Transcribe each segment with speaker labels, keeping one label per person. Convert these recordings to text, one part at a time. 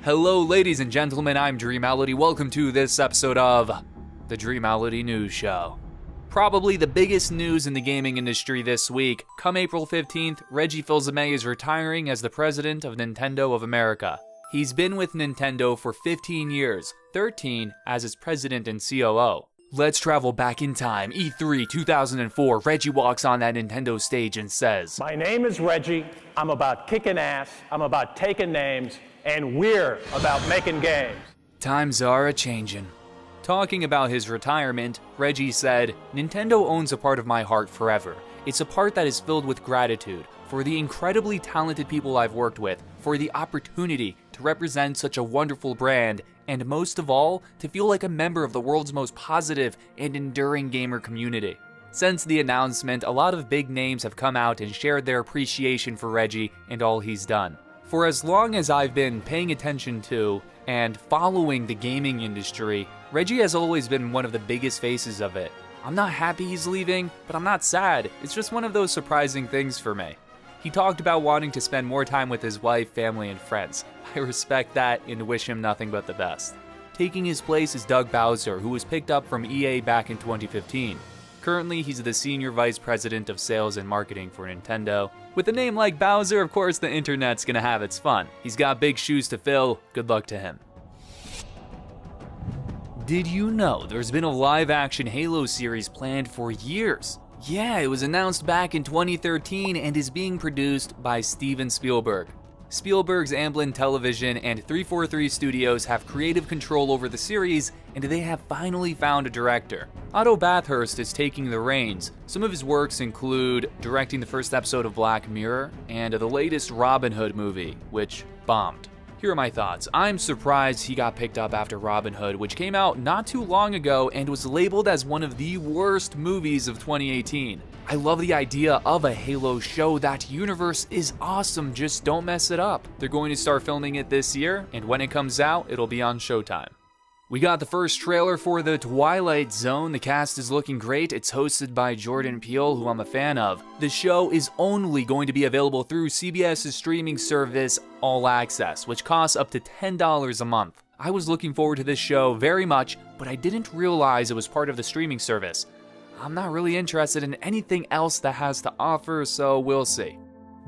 Speaker 1: Hello ladies and gentlemen, I'm Dreamality. Welcome to this episode of the Dreamality News Show. Probably the biggest news in the gaming industry this week. Come April 15th, Reggie Fils-Aimé is retiring as the president of Nintendo of America. He's been with Nintendo for 15 years, 13 as its president and COO. Let's travel back in time. E3 2004, Reggie walks on that Nintendo stage and says,
Speaker 2: "My name is Reggie, I'm about kicking ass, I'm about taking names, and we're about making games."
Speaker 1: Times are a-changin'. Talking about his retirement, Reggie said, "Nintendo owns a part of my heart forever. It's a part that is filled with gratitude for the incredibly talented people I've worked with, for the opportunity to represent such a wonderful brand, and most of all, to feel like a member of the world's most positive and enduring gamer community." Since the announcement, a lot of big names have come out and shared their appreciation for Reggie and all he's done. For as long as I've been paying attention to and following the gaming industry, Reggie has always been one of the biggest faces of it. I'm not happy he's leaving, but I'm not sad. It's just one of those surprising things for me. He talked about wanting to spend more time with his wife, family, and friends. I respect that and wish him nothing but the best. Taking his place is Doug Bowser, who was picked up from EA back in 2015. Currently, he's the Senior Vice President of Sales and Marketing for Nintendo. With a name like Bowser, of course the internet's gonna have its fun. He's got big shoes to fill, good luck to him. Did you know there's been a live-action Halo series planned for years? Yeah, it was announced back in 2013 and is being produced by Steven Spielberg. Spielberg's Amblin Television and 343 Studios have creative control over the series, and they have finally found a director. Otto Bathurst is taking the reins. Some of his works include directing the first episode of Black Mirror and the latest Robin Hood movie, which bombed. Here are my thoughts. I'm surprised he got picked up after Robin Hood, which came out not too long ago and was labeled as one of the worst movies of 2018. I love the idea of a Halo show. That universe is awesome, just don't mess it up. They're going to start filming it this year, and when it comes out, it'll be on Showtime. We got the first trailer for the Twilight Zone. The cast is looking great. It's hosted by Jordan Peele, who I'm a fan of. The show is only going to be available through CBS's streaming service, All Access, which costs up to $10 a month. I was looking forward to this show very much, but I didn't realize it was part of the streaming service. I'm not really interested in anything else that has to offer, so we'll see.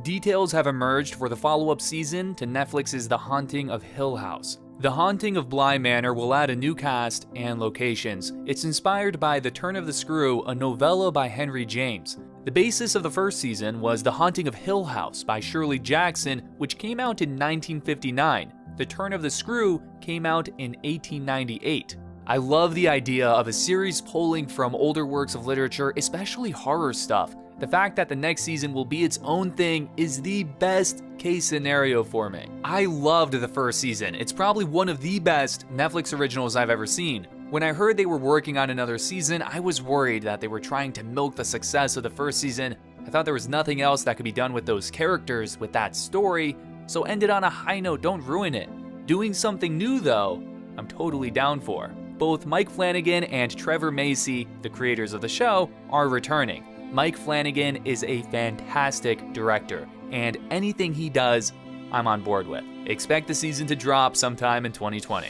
Speaker 1: Details have emerged for the follow-up season to Netflix's The Haunting of Hill House. The Haunting of Bly Manor will add a new cast and locations. It's inspired by The Turn of the Screw, a novella by Henry James. The basis of the first season was The Haunting of Hill House by Shirley Jackson, which came out in 1959. The Turn of the Screw came out in 1898. I love the idea of a series pulling from older works of literature, especially horror stuff. The fact that the next season will be its own thing is the best case scenario for me. I loved the first season. It's probably one of the best Netflix originals I've ever seen. When I heard they were working on another season, I was worried that they were trying to milk the success of the first season. I thought there was nothing else that could be done with those characters, with that story, so end it on a high note, don't ruin it. Doing something new though, I'm totally down for. Both Mike Flanagan and Trevor Macy, the creators of the show, are returning. Mike Flanagan is a fantastic director, and anything he does, I'm on board with. Expect the season to drop sometime in 2020.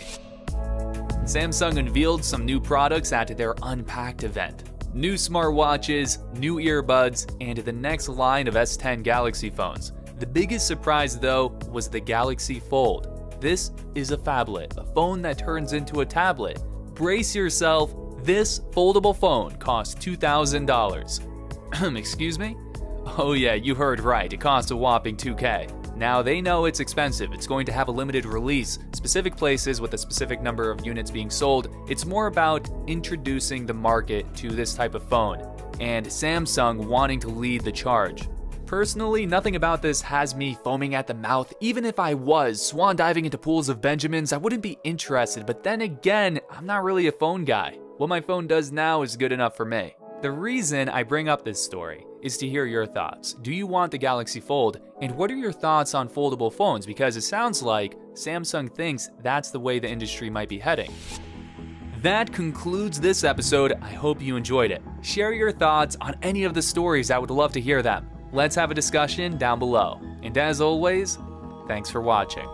Speaker 1: Samsung unveiled some new products at their Unpacked event. New smartwatches, new earbuds, and the next line of S10 Galaxy phones. The biggest surprise though was the Galaxy Fold. This is a phablet, a phone that turns into a tablet. Brace yourself, this foldable phone costs $2,000. Excuse me? Oh yeah, you heard right, it costs a whopping $2K. Now they know it's expensive, it's going to have a limited release, specific places with a specific number of units being sold. It's more about introducing the market to this type of phone, and Samsung wanting to lead the charge. Personally, nothing about this has me foaming at the mouth. Even if I was swan diving into pools of Benjamins, I wouldn't be interested, but then again, I'm not really a phone guy. What my phone does now is good enough for me. The reason I bring up this story is to hear your thoughts. Do you want the Galaxy Fold? And what are your thoughts on foldable phones? Because it sounds like Samsung thinks that's the way the industry might be heading. That concludes this episode. I hope you enjoyed it. Share your thoughts on any of the stories. I would love to hear them. Let's have a discussion down below. And as always, thanks for watching.